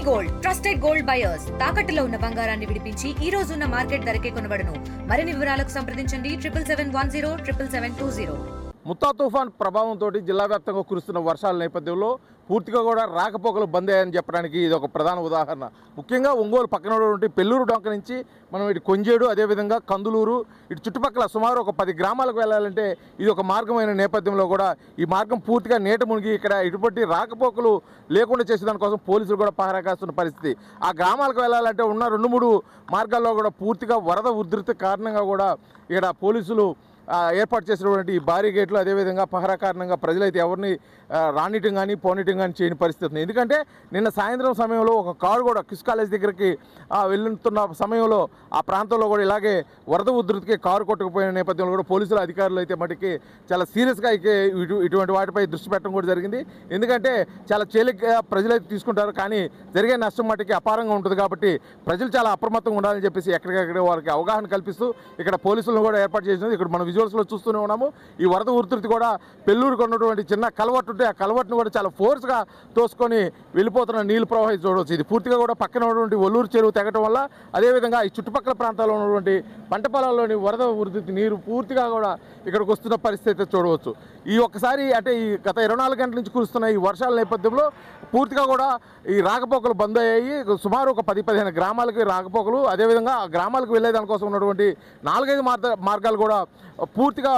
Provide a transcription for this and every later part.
Gold trusted gold buyers తాకట్టులో ఉన్న బంగారాన్ని విడిపించి ఈ రోజు ఉన్న మార్కెట్ ధరకే కొనబడును. మరిన్ని వివరాలకు సంప్రదించండి 77107720. ముత్తా తుఫాన్ ప్రభావంతో జిల్లా వ్యాప్తంగా కురుస్తున్న వర్షాల నేపథ్యంలో పూర్తిగా కూడా రాకపోకలు బంద్ అయ్యాయని చెప్పడానికి ఇది ఒక ప్రధాన ఉదాహరణ. ముఖ్యంగా ఒంగోలు పక్కన ఉన్నటువంటి పెల్లూరు డొంక నుంచి మనం ఇటు కొంజేడు, అదేవిధంగా కందులూరు, ఇటు చుట్టుపక్కల సుమారు ఒక 10 గ్రామాలకు వెళ్ళాలంటే ఇది ఒక మార్గమైన నేపథ్యంలో కూడా ఈ మార్గం పూర్తిగా నీట మునిగి ఇక్కడ ఇటువంటి రాకపోకలు లేకుండా చేసేదానికోసం పోలీసులు కూడా పహరా కాస్తున్న పరిస్థితి. ఆ గ్రామాలకు వెళ్ళాలంటే ఉన్న 2-3 మార్గాల్లో కూడా పూర్తిగా వరద ఉధృతి కారణంగా కూడా ఇక్కడ పోలీసులు ఏర్పాటు చేసినటువంటి ఈ భారీ గేట్లు, అదేవిధంగా పహరా కారణంగా ప్రజలైతే ఎవరిని రానిటం కానీ పోనిటం కానీ చేయని పరిస్థితి ఉంది. ఎందుకంటే నిన్న సాయంత్రం సమయంలో ఒక కారు కూడా కిస్ కాలేజ్ దగ్గరికి వెళ్తున్న సమయంలో ఆ ప్రాంతంలో కూడా ఇలాగే వరద ఉధృతికి కారు కొట్టుకుపోయిన నేపథ్యంలో కూడా పోలీసుల అధికారులు అయితే మటుకి చాలా సీరియస్గా ఇటువంటి వాటిపై దృష్టి పెట్టడం కూడా జరిగింది. ఎందుకంటే చాలా తేలికగా ప్రజలైతే తీసుకుంటారు, కానీ జరిగే నష్టం మటుకి అపారంగా ఉంటుంది. కాబట్టి ప్రజలు చాలా అప్రమత్తంగా ఉండాలని చెప్పేసి ఎక్కడికక్కడ వారికి అవగాహన కల్పిస్తూ ఇక్కడ పోలీసులను కూడా ఏర్పాటు చేసినది. ఇక్కడ మనం విజువల్స్లో చూస్తూనే ఉన్నాము. ఈ వరద ఉధృతి కూడా పెల్లూరుకు ఉన్నటువంటి చిన్న కలవట్టు ఉంటే ఆ కలవట్టును కూడా చాలా ఫోర్స్గా తోసుకొని వెళ్ళిపోతున్న నీళ్ళు ప్రవాహం చూడవచ్చు. ఇది పూర్తిగా కూడా పక్కన ఉన్నటువంటి ఒల్లూరు చెరువు తెగటం వల్ల, అదేవిధంగా ఈ చుట్టుపక్కల ప్రాంతాల్లో ఉన్నటువంటి పంట పొలాల్లోని వరద ఉధృతి నీరు పూర్తిగా కూడా ఇక్కడికి వస్తున్న పరిస్థితి చూడవచ్చు. ఈ ఒక్కసారి అంటే ఈ గత 24 గంటల నుంచి కురుస్తున్న ఈ వర్షాల నేపథ్యంలో పూర్తిగా కూడా ఈ రాకపోకలు బంద్ అయ్యాయి. సుమారు ఒక 10-15 గ్రామాలకి రాకపోకలు, అదేవిధంగా ఆ గ్రామాలకు వెళ్ళే దానికోసం ఉన్నటువంటి 4-5 మార్గాలు కూడా పూర్తిగా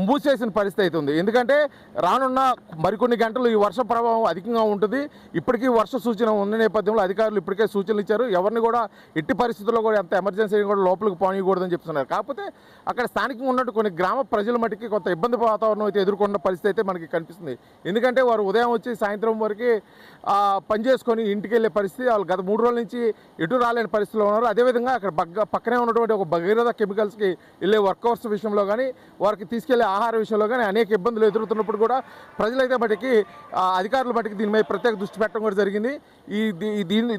మూసేసిన పరిస్థితి అవుతుంది. ఎందుకంటే రానున్న మరికొన్ని గంటలు ఈ వర్ష ప్రభావం అధికంగా ఉంటుంది. ఇప్పటికీ వర్ష సూచన ఉన్న నేపథ్యంలో అధికారులు ఇప్పటికే సూచనలు ఇచ్చారు. ఎవరిని కూడా ఎట్టి పరిస్థితుల్లో కూడా ఎంత ఎమర్జెన్సీ కూడా లోపలికి పోనీయకూడదని చెప్తున్నారు. కాకపోతే అక్కడ స్థానికంగా ఉన్నట్టు కొన్ని గ్రామ ప్రజల మటుకి కొంత ఇబ్బంది వాతావరణం అయితే ఎదుర్కొన్న పరిస్థితి అయితే మనకి కనిపిస్తుంది. ఎందుకంటే వారు ఉదయం వచ్చి సాయంత్రం వరకు పని చేసుకొని ఇంటికి వెళ్ళే పరిస్థితి, వాళ్ళు గత 3 రోజుల నుంచి ఎటు రాలేని పరిస్థితిలో ఉన్నారు. అదేవిధంగా అక్కడ పక్కనే ఉన్నటువంటి ఒక భగీరథ కెమికల్స్కి వెళ్ళే వర్కర్స్ విషయంలో కానీ, వారికి తీసుకెళ్లే ఆహార విషయంలో కానీ అనేక ఇబ్బందులు ఎదుర్కొన్నప్పుడు కూడా ప్రజలైతే మటుకి అధికారుల మటుకి దీని మీద ప్రత్యేక దృష్టి పెట్టడం కూడా జరిగింది.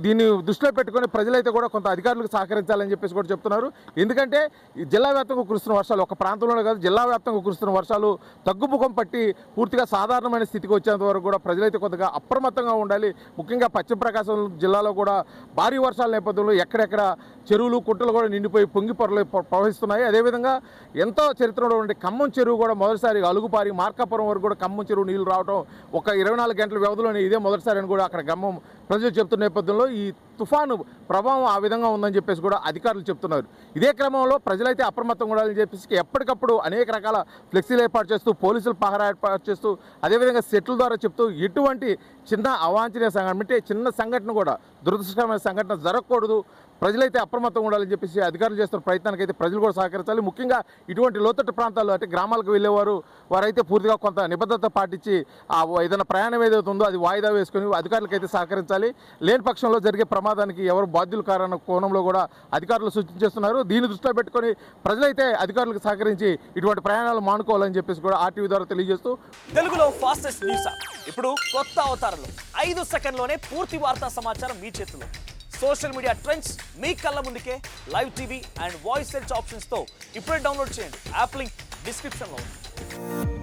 దీన్ని దృష్టిలో పెట్టుకొని ప్రజలైతే కూడా కొంత అధికారులకు సహకరించాలని చెప్పేసి కూడా చెప్తున్నారు. ఎందుకంటే ఈ జిల్లా వ్యాప్తంగా కురుస్తున్న వర్షాలు ఒక ప్రాంతంలోనే కాదు, జిల్లా వ్యాప్తంగా కురుస్తున్న వర్షాలు తగ్గుముఖం పట్టి పూర్తిగా సాధారణమైన స్థితికి వచ్చేంత వరకు కూడా ప్రజలైతే కొంతగా అప్రమత్తంగా ఉండాలి. ముఖ్యంగా పశ్చిమ ప్రకాశం జిల్లాలో కూడా భారీ వర్షాల నేపథ్యంలో ఎక్కడెక్కడ చెరువులు, కుంటలు కూడా నిండిపోయి పొంగి ప్రవహిస్తున్నాయి. అదేవిధంగా ఎంతో చరిత్రలో ఉండే ఖమ్మం చెరువు కూడా మొదటిసారి అలుగుపారి మార్కాపురం వరకు కూడా ఖమ్మం చెరువు నీళ్లు రావడం ఒక 24 గంటల వ్యవధిలోనే ఇదే మొదటిసారి అని కూడా అక్కడ ఖమ్మం ప్రజలు చెప్తున్న నేపథ్యంలో ఈ తుఫాను ప్రభావం ఆ విధంగా ఉందని చెప్పేసి కూడా అధికారులు చెప్తున్నారు. ఇదే క్రమంలో ప్రజలైతే అప్రమత్తంగా ఉండాలని చెప్పేసి ఎప్పటికప్పుడు అనేక రకాల ఫ్లెక్సీలు ఏర్పాటు చేస్తూ, పోలీసులు పహరా ఏర్పాటు చేస్తూ, అదేవిధంగా సెట్ల ద్వారా చెప్తూ ఎటువంటి చిన్న అవాంఛనీయ సంఘటన అంటే చిన్న సంఘటన కూడా దురదృష్టకరమైన సంఘటన జరగకూడదు, ప్రజలైతే అప్రమత్తంగా ఉండాలని చెప్పేసి అధికారులు చేస్తున్న ప్రయత్నానికి అయితే ప్రజలు కూడా సహకరించాలి. ముఖ్యంగా ఇటువంటి లోతట్టు ప్రాంతాల్లో అంటే గ్రామాలకు వెళ్ళేవారు వారైతే పూర్తిగా కొంత నిబద్ధత పాటించి ఏదైనా ప్రయాణం ఏదైతే ఉందో అది వాయిదా వేసుకొని అధికారులకు అయితే సహకరించాలి. లేని పక్షంలో జరిగే ప్రమాదానికి ఎవరు బాధ్యులు కారన్న కోణంలో కూడా అధికారులు సూచించేస్తున్నారు. దీన్ని దృష్టిలో పెట్టుకొని ప్రజలైతే అధికారులకు సహకరించి ఇటువంటి ప్రయాణాలు మానుకోవాలని చెప్పేసి కూడా RTV ద్వారా తెలియజేస్తూ తెలుగులో ఫాస్టెస్ట్ న్యూస్ ఇప్పుడు కొత్త అవతారంలో 5 సెకండ్లోనే పూర్తి వార్తా సమాచారం మీ చేతిలో. సోషల్ మీడియా ట్రెండ్స్ మీ కళ్ళ ముందుకే live TV and voice search ఆప్షన్స్తో ఇప్పుడే డౌన్లోడ్ చేయండి. యాప్ లింక్ డిస్క్రిప్షన్లో ఉంది.